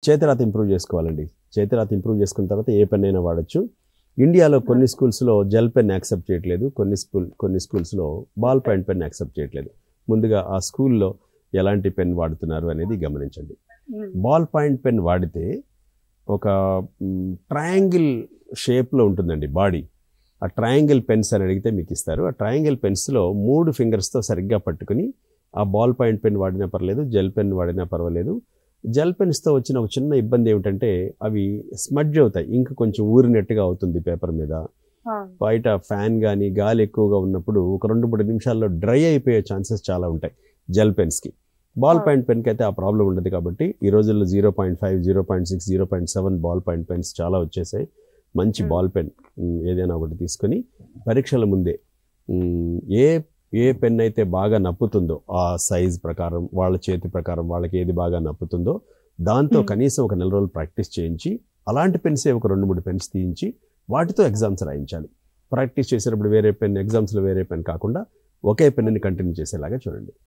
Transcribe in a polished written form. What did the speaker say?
చేతిరాత improve చేసుకోవాలండి. చేతిరాత improve చేసుకున్న తర్వాత ఏ పెన్ అయినా వాడచ్చు. ఇండియాలో కొన్ని స్కూల్స్లో జెల్ పెన్ యాక్సెప్ట్ చేయట్లేదు, కొన్ని స్కూల్స్లో బాల్ పాయింట్ పెన్ యాక్సెప్ట్ చేయట్లేదు. ముందుగా ఆ స్కూల్లో ఎలాంటి పెన్ వాడుతున్నారు అనేది గమనించండి. బాల్ పాయింట్ పెన్ వాడితే ఒక ట్రయాంగిల్ షేప్లో ఉంటుందండి బాడీ. ఆ ట్రయాంగిల్ పెన్స్ అని అడిగితే మీకు ఇస్తారు. ఆ ట్రయాంగిల్ పెన్స్లో 3 ఫింగర్స్తో సరిగ్గా పట్టుకుని ఆ బాల్ పాయింట్ పెన్ వాడినా పర్లేదు, జెల్ పెన్ వాడినా పర్వాలేదు. జెల్ పెన్స్తో వచ్చిన ఒక చిన్న ఇబ్బంది ఏమిటంటే అవి స్మడ్జ్ అవుతాయి, ఇంక కొంచెం ఊరినట్టుగా అవుతుంది పేపర్ మీద. బయట ఫ్యాన్ కానీ గాలి ఎక్కువగా ఉన్నప్పుడు ఒక 2-3 నిమిషాల్లో డ్రై అయిపోయే ఛాన్సెస్ చాలా ఉంటాయి జెల్ పెన్స్కి. బాల్ పాయింట్ పెన్కి అయితే ఆ ప్రాబ్లం ఉండదు కాబట్టి ఈ రోజుల్లో 0.5, 0.6, 0.7 బాల్ పాయింట్ పెన్స్ చాలా వచ్చేసాయి. మంచి బాల్ పెన్ ఏదైనా ఒకటి తీసుకొని పరీక్షల ముందే ఏ పెన్ అయితే బాగా నప్పుతుందో ఆ సైజ్ ప్రకారం, వాళ్ళ చేతి ప్రకారం వాళ్ళకి ఏది బాగా నప్పుతుందో దాంతో కనీసం ఒక 4 రోజులు ప్రాక్టీస్ చేయించి అలాంటి పెన్సే ఒక 2-3 పెన్స్ తీయించి వాటితో ఎగ్జామ్స్ రాయించాలి. ప్రాక్టీస్ చేసేటప్పుడు వేరే పెన్, ఎగ్జామ్స్లో వేరే పెన్ కాకుండా ఒకే పెన్ని కంటిన్యూ చేసేలాగా చూడండి.